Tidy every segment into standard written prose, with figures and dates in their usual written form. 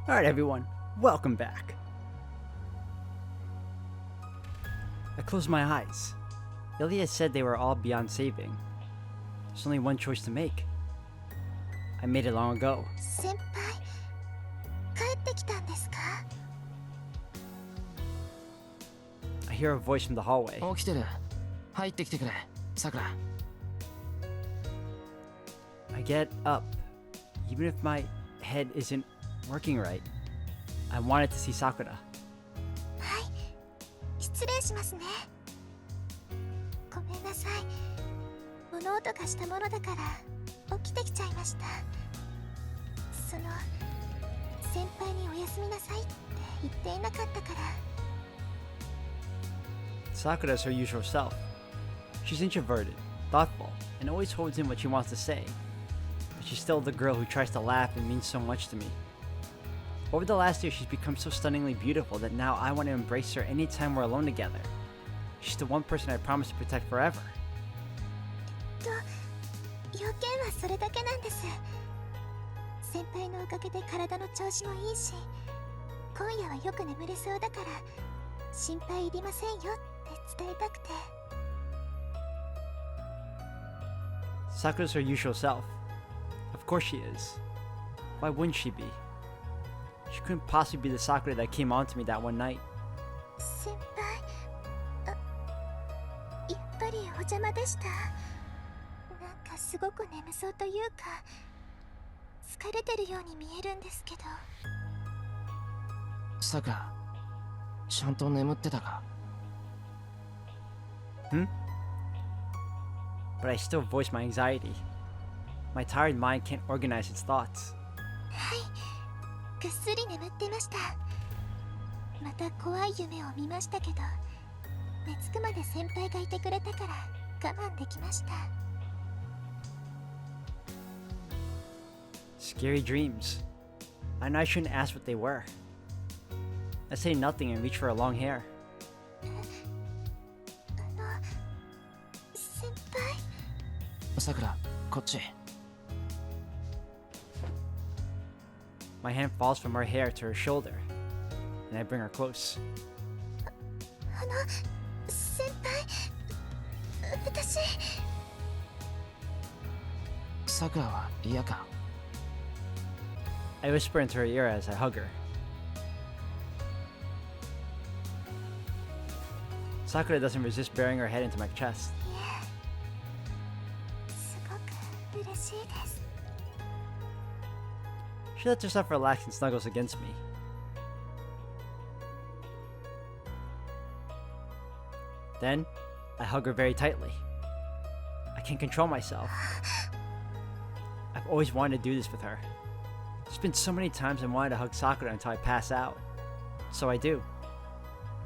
Alright everyone, welcome back. I closed my eyes. Ilya said they were all beyond saving. There's only one choice to make. I made it long ago. 先輩、帰ってきたんですか? I hear a voice from the hallway. 起きてる。入ってきてくれ、さくら。I get up, even if my head isn't working right. I wanted to see Sakura. はい、失礼しますね。ごめんなさい。物音がしたものだから起きてきちゃいました。その先輩におやすみなさいって言っていなかったから。Sakura's her usual self. She's introverted, thoughtful, and always holds in what she wants to say. But she's still the girl who tries to laugh and means so much to me. Over the last year, she's become so stunningly beautiful that now I want to embrace her anytime we're alone together. She's the one person I promise to protect forever. 要件はそれだけなんです。先輩のおかげで体の調子もいいし、今夜はよく眠れそうだから心配いりませんよって伝えたくて。Sakura's her usual self. Of course she is. Why wouldn't she be? She couldn't possibly be the Sakura that came on to me that one night. 先輩、やっぱりお邪魔でした。なんかすごく眠そうというか、疲れてるように見えるんですけど。さくら、ちゃんと眠ってたか? But I still voice my anxiety. My tired mind can't organize its thoughts. はい、ぐっすり眠ってました。また怖い夢を見ましたけど、寝つくまで先輩がいてくれたから我慢できました。Scary dreams. I know I shouldn't ask what they were. I say nothing and reach for her long hair. 先輩、さくら、こっち。My hand falls from her hair to her shoulder, and I bring her close. 先輩、私。さくらは嫌か? I whisper into her ear as I hug her. Sakura doesn't resist burying her head into my chest. いえ、すごく嬉しいです。She lets herself relax and snuggles against me. Then, I hug her very tightly. I can't control myself. I've always wanted to do this with her. There's been so many times I wanted to hug Sakura until I pass out. So I do.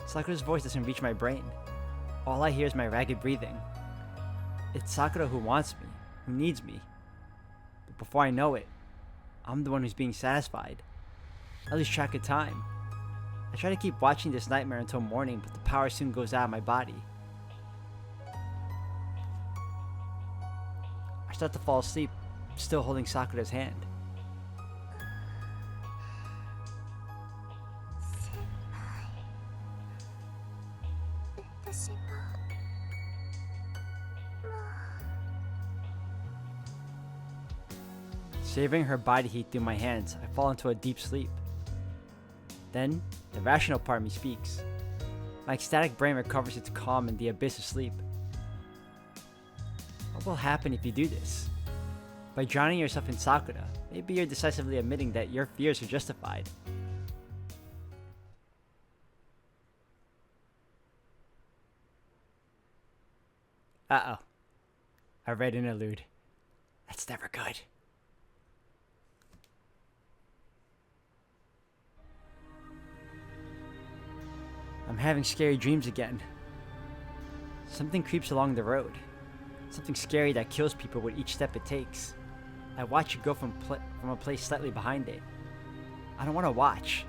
Sakura's voice doesn't reach my brain. All I hear is my ragged breathing. It's Sakura who wants me, who needs me. But before I know it, I'm the one who's being satisfied. I lose track of time. I try to keep watching this nightmare until morning, but the power soon goes out of my body. I start to fall asleep, still holding Sakura's hand. 先輩、私ももう。 Savoring her body heat through my hands, I fall into a deep sleep. Then, the rational part of me speaks. My ecstatic brain recovers its calm in the abyss of sleep. What will happen if you do this? By drowning yourself in Sakura, maybe you're decisively admitting that your fears are justified. Uh-oh. A red interlude. That's never good. I'm having scary dreams again. Something creeps along the road. Something scary that kills people with each step it takes. I watch it go from a place slightly behind it. I don't want to watch,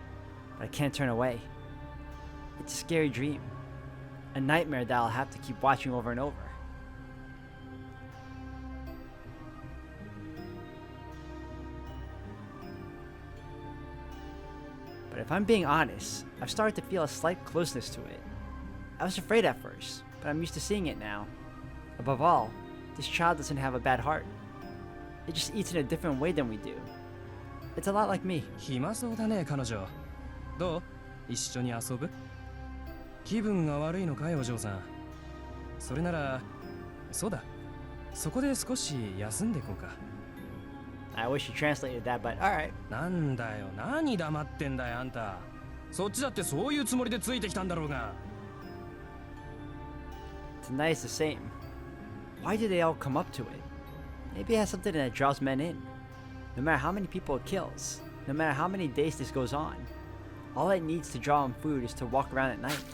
but I can't turn away. It's a scary dream. A nightmare that I'll have to keep watching over and over. But if I'm being honest, I've started to feel a slight closeness to it. I was afraid at first, but I'm used to seeing it now. Above all, this child doesn't have a bad heart. It just eats in a different way than we do. It's a lot like me. 暇そうだね、彼女。どう？一緒に遊ぶ？気分が悪いのかい、お嬢さん。それなら、そうだ。そこで少し休んでこうか。I wish you translated that, but alright. なんだよ、何黙ってんだよ、あんた。そっちだってそういうつもりでついてきたんだろうが。Tonight is the same. Why do they all come up to it? Maybe it has something that draws men in. No matter how many people it kills, no matter how many days this goes on, all it needs to draw in food is to walk around at night.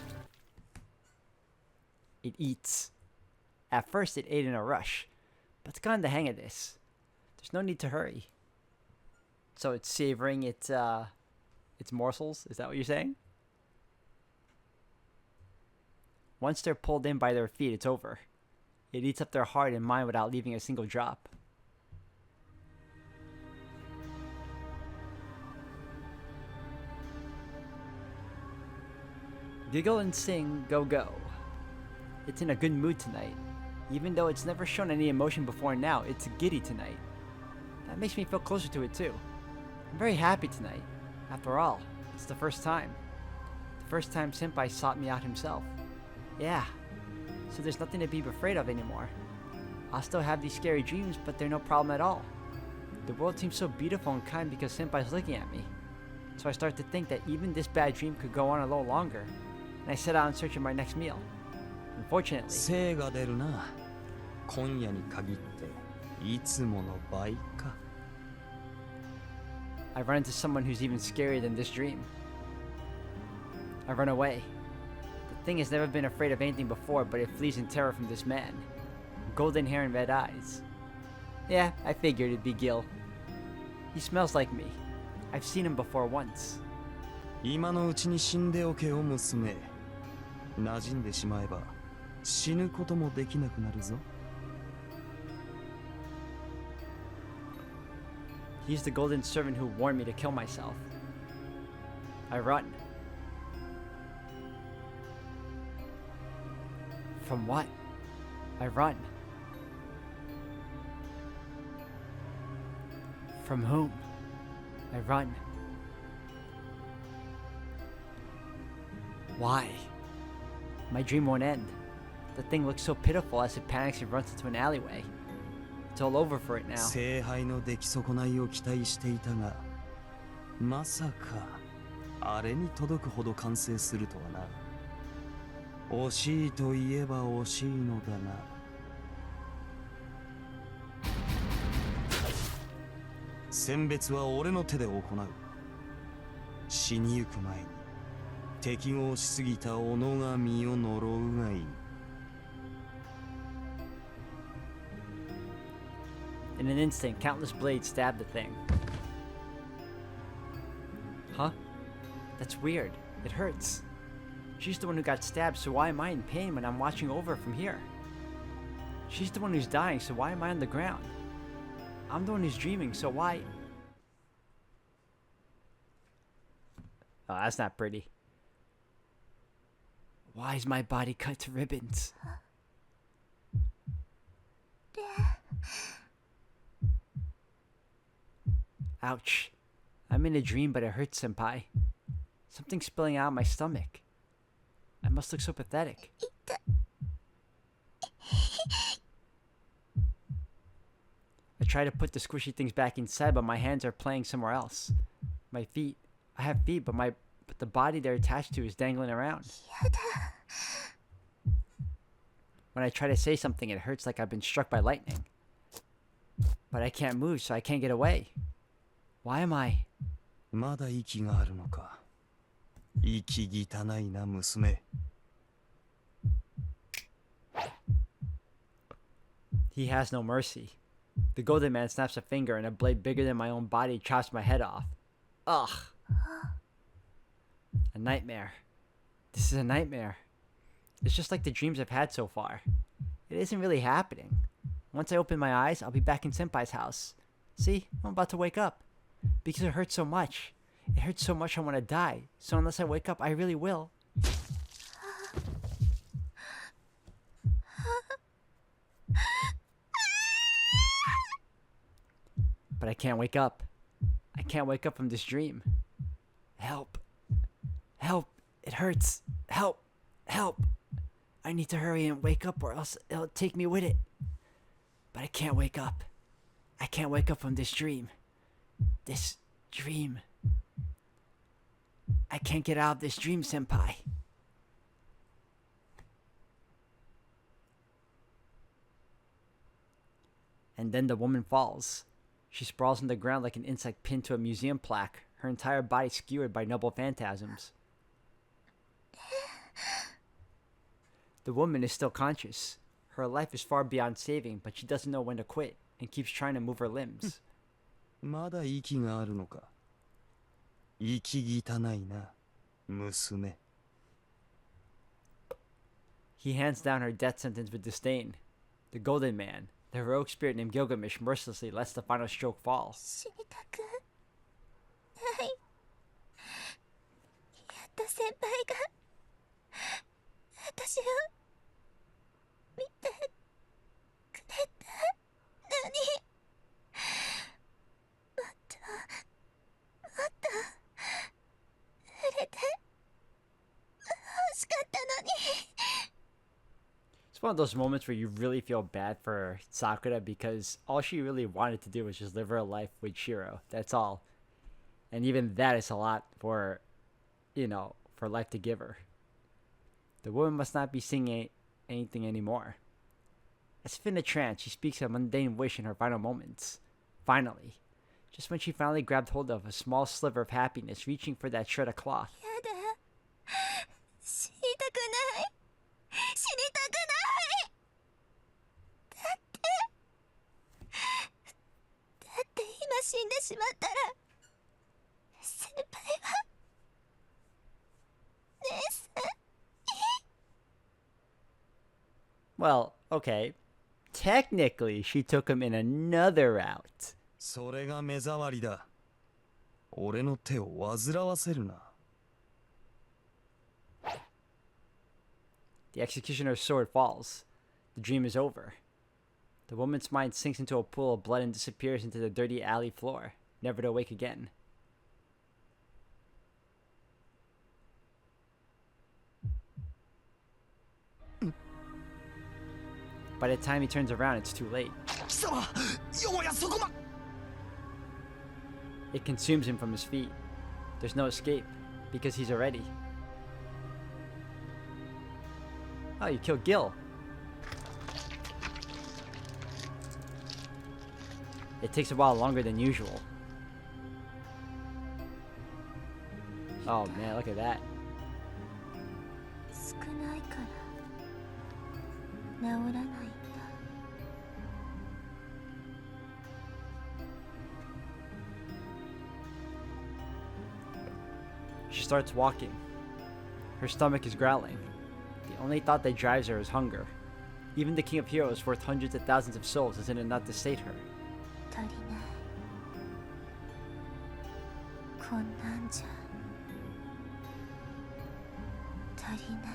It eats. At first it ate in a rush, but it's gotten the hang of this. There's no need to hurry. So it's savoring its morsels, is that what you're saying? Once they're pulled in by their feet, it's over. It eats up their heart and mind without leaving a single drop. Giggle and sing, go go. It's in a good mood tonight. Even though it's never shown any emotion before now, it's giddy tonight. That makes me feel closer to it too. I'm very happy tonight. After all, it's the first time. The first time Senpai sought me out himself. Yeah, so there's nothing to be afraid of anymore. I'll still have these scary dreams, but they're no problem at all. The world seems so beautiful and kind because Senpai's looking at me. So I start to think that even this bad dream could go on a little longer. And I set out in search of my next meal. Unfortunately, 精が出るな。今夜に限っていつもの倍か。I run into someone who's even scarier than this dream. I run away. The thing has never been afraid of anything before, but it flees in terror from this man. Golden hair and red eyes. Yeah, I figured it'd be Gil. He smells like me. I've seen him before once. 今のうちに死んでおけよ、娘。馴染んでしまえば死ぬこともできなくなるぞ。He's the golden servant who warned me to kill myself. I run. From what? I run. From whom? I run. Why? My dream won't end. The thing looks so pitiful as it panics and runs into an alleyway. It's all over for it now. 聖杯の出来損ないを期待していたが、まさかあれに届くほど完成するとはな。惜しいといえば惜しいのだな。選別は俺の手で行う。死にゆく前に適合しすぎた己が身を呪うがいい。In an instant, countless blades stab the thing. Huh? That's weird. It hurts. She's the one who got stabbed, so why am I in pain when I'm watching over from here? She's the one who's dying, so why am I on the ground? I'm the one who's dreaming, so why... Oh, that's not pretty. Why is my body cut to ribbons? Ouch. I'm in a dream, but it hurts, Senpai. Something's spilling out of my stomach. I must look so pathetic. I try to put the squishy things back inside, but my hands are playing somewhere else. My feet. I have feet, but the body they're attached to is dangling around. When I try to say something, it hurts like I've been struck by lightning. But I can't move, so I can't get away. Why am I? まだ息があるのか。息汚いな、娘。He has no mercy. The golden man snaps a finger and a blade bigger than my own body chops my head off. Ugh. A nightmare. This is a nightmare. It's just like the dreams I've had so far. It isn't really happening. Once I open my eyes, I'll be back in Senpai's house. See, I'm about to wake up. Because it hurts so much. It hurts so much I want to die. So unless I wake up, I really will. But I can't wake up. I can't wake up from this dream. Help. Help. It hurts. Help. Help. I need to hurry and wake up or else it'll take me with it. But I can't wake up. I can't wake up from this dream. This dream. I can't get out of this dream, senpai. And then the woman falls. She sprawls on the ground like an insect pinned to a museum plaque, her entire body skewered by noble phantasms. The woman is still conscious. Her life is far beyond saving, but she doesn't know when to quit and keeps trying to move her limbs. まだ息があるのか。息汚いな、娘。He hands down her death sentence with disdain. The Golden Man, the heroic spirit named Gilgamesh, mercilessly lets the final stroke fall. 死にたくない。やっと先輩が私を見てくれたのに、もっと触れて欲しかったのに。It's one of those moments where you really feel bad for Sakura because all she really wanted to do was just live her life with Shiro. That's all. And even that is a lot for, for life to give her. The woman must not be singing anything anymore. As if in a trance, she speaks a mundane wish in her final moments. Finally. Just when she finally grabbed hold of a small sliver of happiness, reaching for that shred of cloth. やだ。死にたくない。死にたくない。だって今死んでしまったら先輩は姉さん。 Well, okay. Technically, she took him in another route. それが目障りだ。俺の手を煩わせるな。The executioner's sword falls. The dream is over. The woman's mind sinks into a pool of blood and disappears into the dirty alley floor, never to wake again. By the time he turns around, it's too late. 貴様、よもやそこま。It consumes him from his feet. There's no escape, because he's already. Oh, you killed Gil. It takes a while longer than usual. Oh man, look at that. 少ないから治らないんだ。 She starts walking. Her stomach is growling. The only thought that drives her is hunger. Even the king of heroes worth hundreds of thousands of souls isn't enough to sate her. 足りない。こんなんじゃ足りない。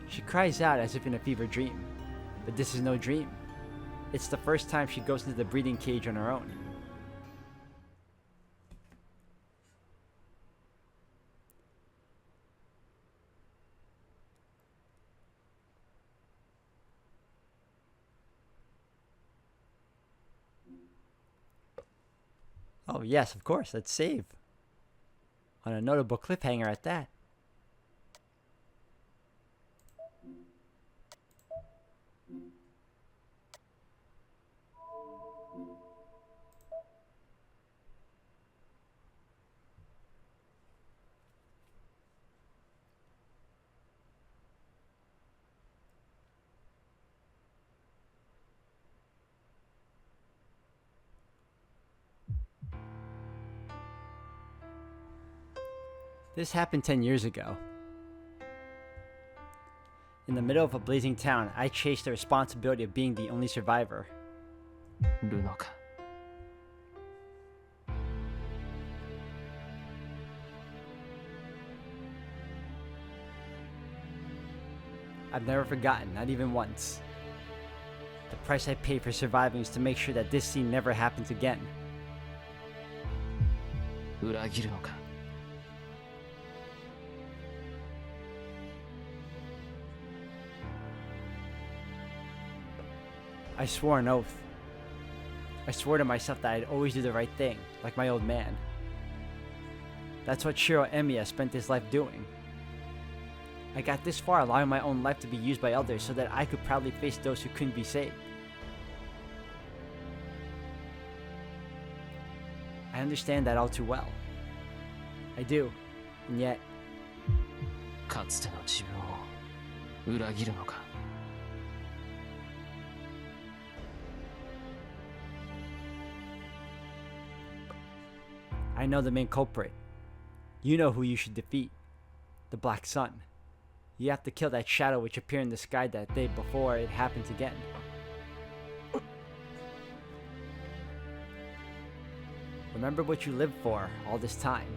She cries out as if in a fever dream. But this is no dream. It's the first time she goes into the breathing cage on her own. Oh yes, of course, let's save. On a notable cliffhanger at that. This happened 10 years ago. In the middle of a blazing town, I chased the responsibility of being the only survivor. ルノか。I've never forgotten, not even once. The price I paid for surviving is to make sure that this scene never happens again. 裏切るのか。 I swore an oath. I swore to myself that I'd always do the right thing, like my old man. That's what Shiro Emiya spent his life doing. I got this far allowing my own life to be used by others so that I could proudly face those who couldn't be saved. I understand that all too well. I do, and yet, かつての自分を裏切るのか。 I know the main culprit. You know who you should defeat. The Black Sun. You have to kill that shadow which appeared in the sky that day before it happens again. Remember what you lived for all this time.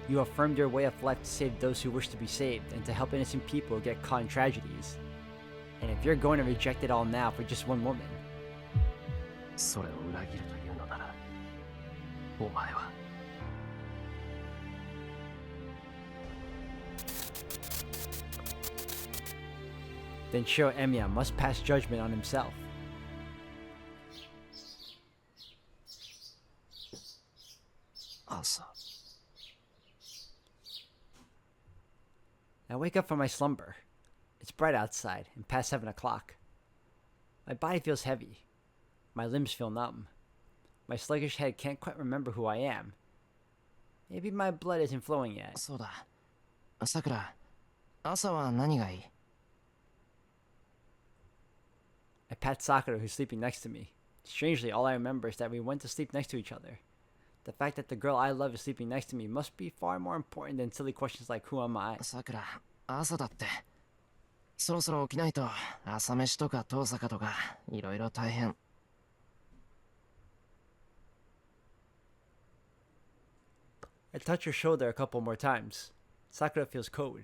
You affirmed your way of life to save those who wish to be saved and to help innocent people get caught in tragedies. And if you're going to reject it all now for just one woman, それを裏切るというのなら、お前は。 then Shiro Emiya must pass judgment on himself. Asa. I wake up from my slumber. It's bright outside and past 7 o'clock. My body feels heavy. My limbs feel numb. My sluggish head can't quite remember who I am. Maybe my blood isn't flowing yet. そうだ。さくら、朝は何がいい？ I pat Sakura, who's sleeping next to me. Strangely, all I remember is that we went to sleep next to each other. The fact that the girl I love is sleeping next to me must be far more important than silly questions like who am I? さくら、朝だって。そろそろ起きないと、朝飯とか遠坂とか、いろいろ大変。I touch her shoulder a couple more times. Sakura feels cold.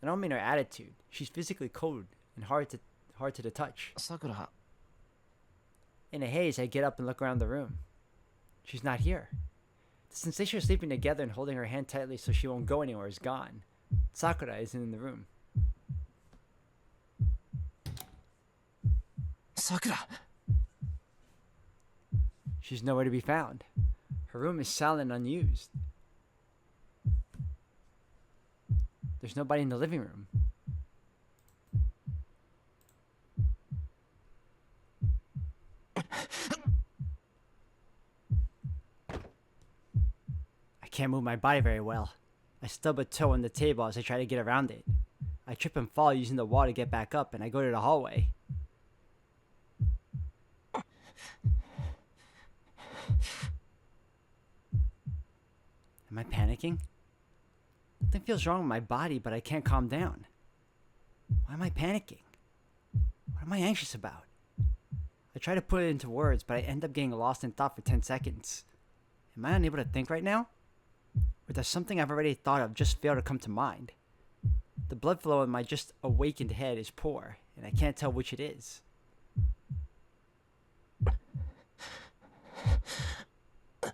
I don't mean her attitude. She's physically cold and hard to the touch. さくら、 In a haze, I get up and look around the room. She's not here. The sensation of sleeping together and holding her hand tightly so she won't go anywhere is gone. Sakura isn't in the room. さくら、 She's nowhere to be found. Her room is silent and unused. There's nobody in the living room. I can't move my body very well. I stub a toe on the table as I try to get around it. I trip and fall using the wall to get back up, and I go to the hallway. Am I panicking? Something feels wrong with my body, but I can't calm down. Why am I panicking? What am I anxious about? I try to put it into words, but I end up getting lost in thought for 10 seconds. Am I unable to think right now? Or does something I've already thought of just fail to come to mind? The blood flow in my just awakened head is poor, and I can't tell which it is. I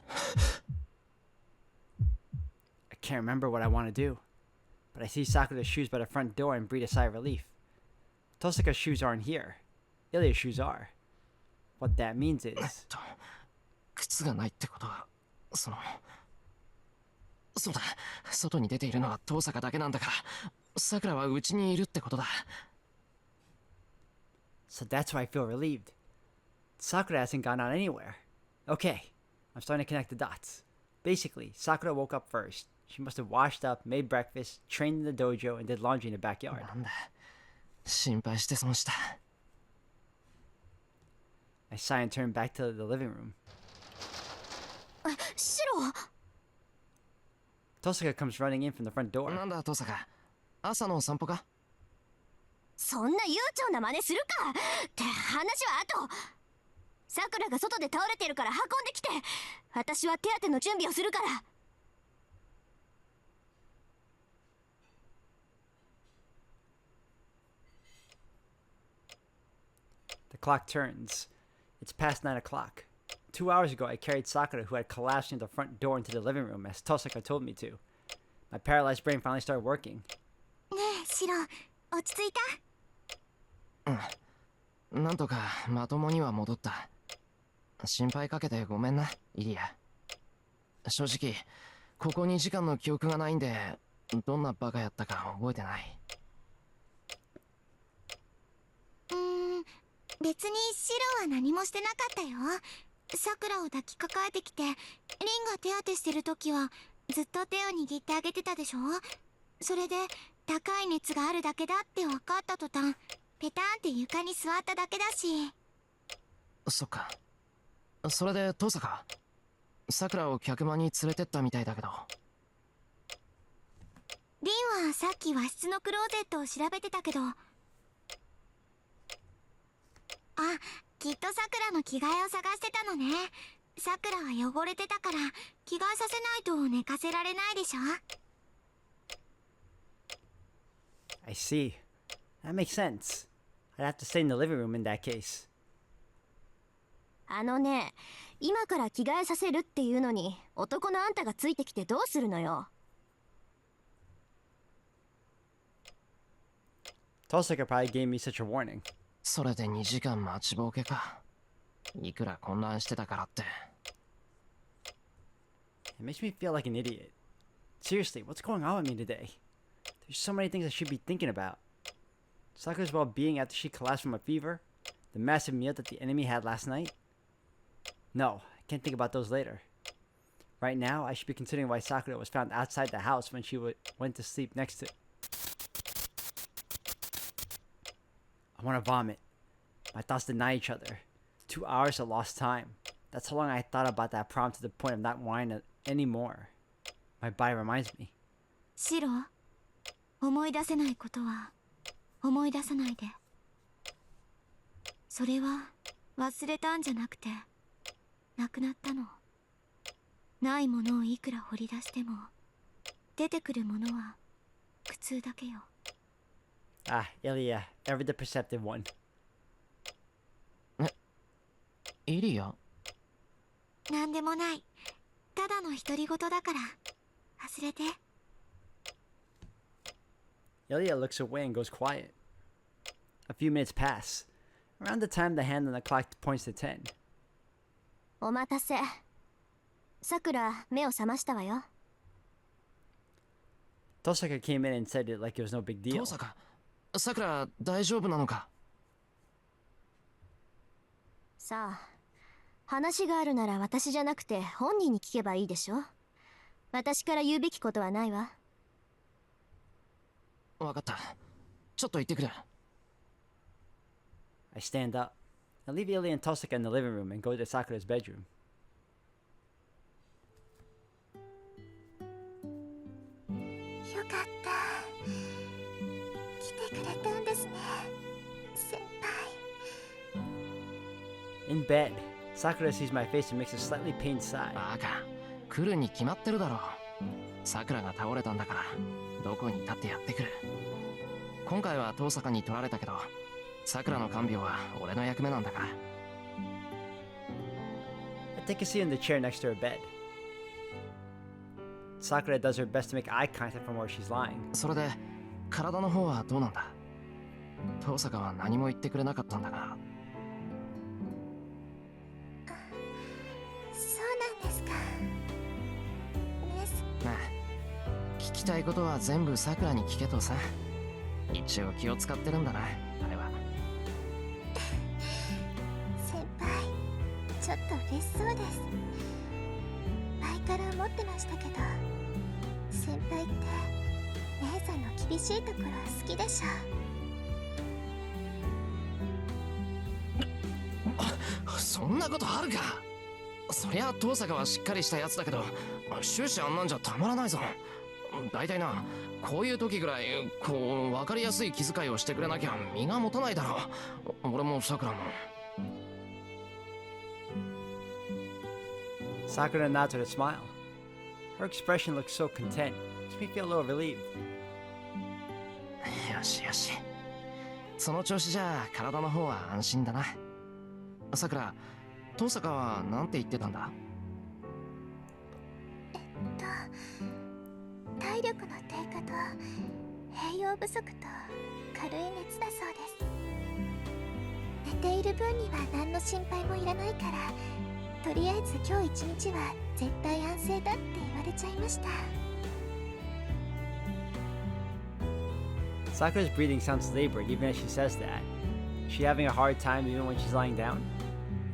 can't remember what I want to do, but I see Sakura's shoes by the front door and breathe a sigh of relief. Tosaka's shoes aren't here. Ilya's shoes are. What that means is... 靴がないってことは、そうだ、外に出ているのは遠坂だけなんだから、さくらは家にいるってことだ。So that's why I feel relieved. Sakura hasn't gone out anywhere. Okay, I'm starting to connect the dots. Basically, Sakura woke up first. She must have washed up, made breakfast, trained in the dojo, and did laundry in the backyard. なんだ、心配して損した。I sigh and turn back to the living room. シロ Tosaka comes running in from the front door. なんだ、遠坂。朝のお散歩か？そんな悠長な真似するかって話は後。さくらが外で倒れてるから運んできて、私は手当ての準備をするから。clock turns. It's past 9 o'clock. 2 hours ago, I carried Sakura, who had collapsed near the front door, into the living room, as Tosaka told me to. My paralyzed brain finally started working. ねえシロ、落ち着いた？なんとかまともには戻った。心配かけてごめんな、イリア。正直、ここ2時間の記憶がないんで、どんなバカやったか覚えてない。別にシロは何もしてなかったよ。さくらを抱きかかえてきて、リンが手当てしてる時はずっと手を握ってあげてたでしょ。それで高い熱があるだけだって分かった途端、ペタンって床に座っただけだし。そっか。それでトサカ、さくらを客間に連れてったみたいだけど。リンはさっき和室のクローゼットを調べてたけど、あ、きっとさくらの着替えを探してたのね。さくらは汚れてたから着替えさせないと寝かせられないでしょ。 I see. That makes sense. I'd have to stay in the living room in that case. あのね、今から着替えさせるっていうのに男のあんたがついてきてどうするのよ。Tosaka probably gave me such a warning. それで2時間待ちぼうけか。いくら混乱してたからって。It makes me feel like an idiot. Seriously, what's going on with me today? There's so many things I should be thinking about. Sakura's well-being after she collapsed from a fever, the massive meal that the enemy had last night. No, I can't think about those later. Right now, I should be considering why Sakura was found outside the house when she went to sleep next to... I want to vomit. My thoughts deny each other. 2 hours of lost time. That's how long I thought about that prom to the point of not wanting it anymore. My body reminds me. シロ、思い出せないことは思い出さないで。それは忘れたんじゃなくて、なくなったの。ないものをいくら掘り出しても、出てくるものは苦痛だけよ。Ah, Ilya, ever the perceptive one. イリア？なんでもない。ただの独り言だから忘れて。Ilya looks away and goes quiet. A few minutes pass. Around the time the hand on the clock points to 10. お待たせ。さくら、目を覚ましたわよ。Tosaka came in and said it like it was no big deal. トサカ、さくら大丈夫なのか？さあ、話があるなら私じゃなくて本人に聞けばいいでしょ。私から言うべきことはないわ。わかった。ちょっと行ってくる。I stand up. I leave Ilya and Tosaka in the living room and go to Sakura's bedroom. よかった。来てくれたんですね、先輩。In bed, Sakura sees my face and makes a slightly pained sigh. バカ、来るに決まってるだろう。さくらが倒れたんだから、どこに立ってやってくる。今回は遠坂に取られたけど、さくらの看病は俺の役目なんだから。I take a seat in the chair next to her bed. Sakura does her best to make eye contact from where she's lying. それで、体の方はどうなんだ？遠坂は何も言ってくれなかったんだが。そうなんですか。なあ、聞きたいことは全部さくらに聞けとさ。一応気を使ってるんだな、あれは。先輩、ちょっと嬉しそうです。前から思ってましたけど、先輩って姉さんの厳しいところ好きでしょ。そんなことあるか。そりゃ遠坂はしっかりしたやつだけど、終始あんなんじゃたまらないぞ。大体な、こういう時ぐらいこう分かりやすい気遣いをしてくれなきゃ身が持たないだろう。俺もさくらも。Sakura nods with a smile. Her expression looks so content. Makes me feel a little relieved. よしよし。その調子じゃ体の方は安心だな。さくら、登坂はなんて言ってたんだ？体力の低下と栄養不足と軽い熱だそうです。寝ている分には何の心配もいらないから、とりあえず今日一日は絶対安静だって言われちゃいました。 Sakura's breathing sounds labored even as she says that. Is she having a hard time even when she's lying down?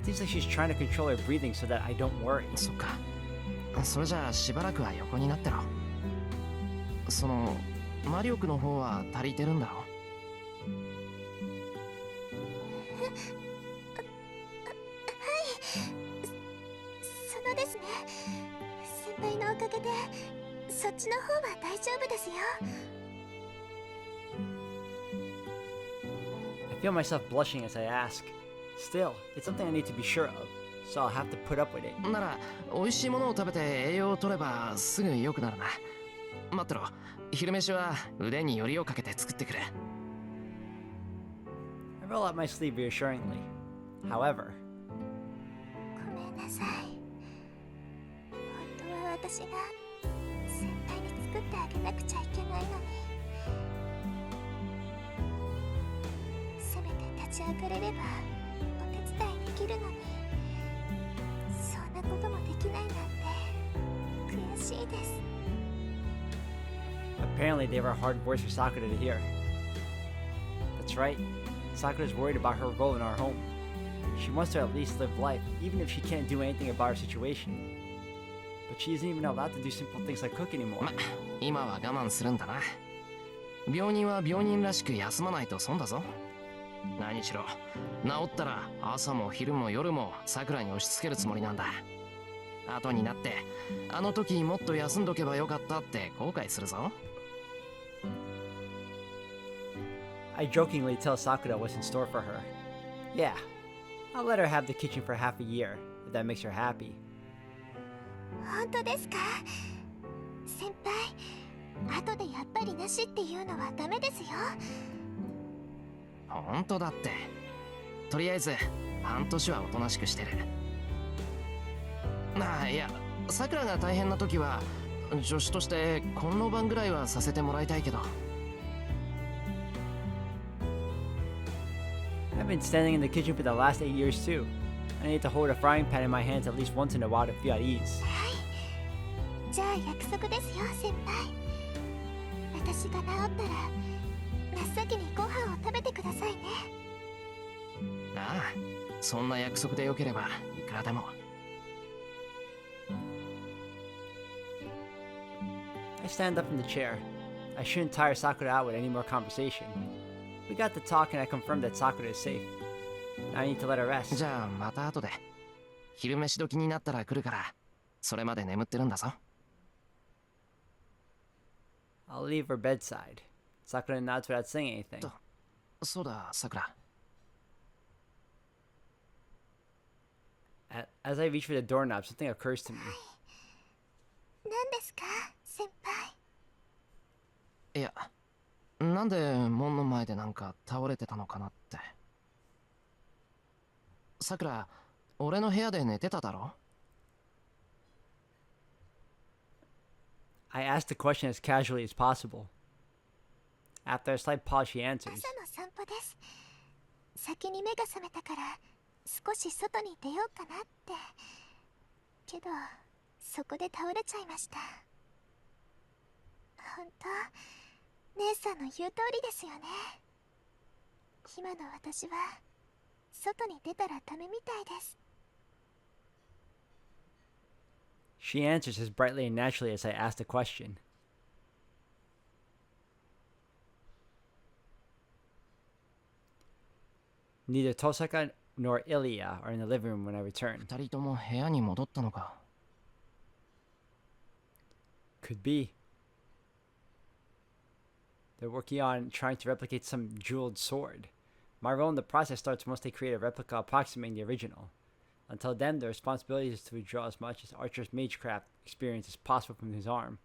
It seems like she's trying to control her breathing so that I don't worry. そっか。それじゃあしばらくは横になってろ。その魔力の方は足りてるんだろ？そのですね、先輩のおかげでそっちの方は大丈夫ですよ。 I feel myself blushing as I ask. Still, it's something I need to be sure of, so I'll have to put up with it. なら美味しいものを食べて栄養を取ればすぐ良くなるな。待ってろ。昼飯は腕によりをかけて作ってくれ。I roll out my sleeve reassuringly. However, ごめんなさい。本当は私が先輩に作ってあげなくちゃいけないのに。せめて立ち上がれればお手伝いできるのに、そんなこともできないなんて悔しいです。 apparently they were hard words for Sakura to hear. That's right. Sakura's worried about her role in our home. She wants to at least live life, even if she can't do anything about her situation. But she isn't even allowed to do simple things like cook anymore. 今は我慢するんだな。病人は病人らしく休まないと損だぞ。何しろ治ったら朝も昼も夜もさくらに押し付けるつもりなんだ。後になってあの時もっと休んどけばよかったって後悔するぞ。 I jokingly tell Sakura what's in store for her. Yeah, I'll let her have the kitchen for half a year, if that makes her happy. 本当ですか？先輩、後でやっぱりなしっていうのはダメですよ。本当だって。とりあえず半年はおとなしくしてる。いや、さくらが大変な時は助手としてこの晩ぐらいはさせてもらいたいけど。 I've been standing in the kitchen for the last 8 years too. I need to hold a frying pan in my hands at least once in a while to feel at ease. はい。じゃあ約束ですよ、先輩。私が治ったら真っ先にご飯を食べてくださいね。ああ、そんな約束でよければいくらでも。I stand up from the chair. I shouldn't tire Sakura out with any more conversation. We got to talk and I confirmed that Sakura is safe. Now I need to let her rest. じゃあまた後で。昼飯時になったら来るから、それまで眠ってるんだぞ。I'll leave her bedside. Sakura nods without saying anything. そうだ、さくら。As I reach for the doorknob, something occurs to me. 何ですか、先輩。いや、なんで門の前でなんか倒れてたのかなって。さくら、俺の部屋で寝てただろ？ I ask the question as casually as possible. After a slight pause, she answers. 朝の散歩です。先に目が覚めたから少し外に出ようかなって。けどそこで倒れちゃいました。本当、姉さんの言う通りですよね。今の私は外に出たらダメみたいです。 She answers as brightly and naturally as I ask the question. Neither Tosaka nor Ilya are in the living room when I return. 二人とも部屋に戻ったのか。Could be. They're working on trying to replicate some jeweled sword. My role in the process starts once they create a replica approximating the original. Until then, the responsibility is to withdraw as much as Archer's magecraft experience as possible from his arm.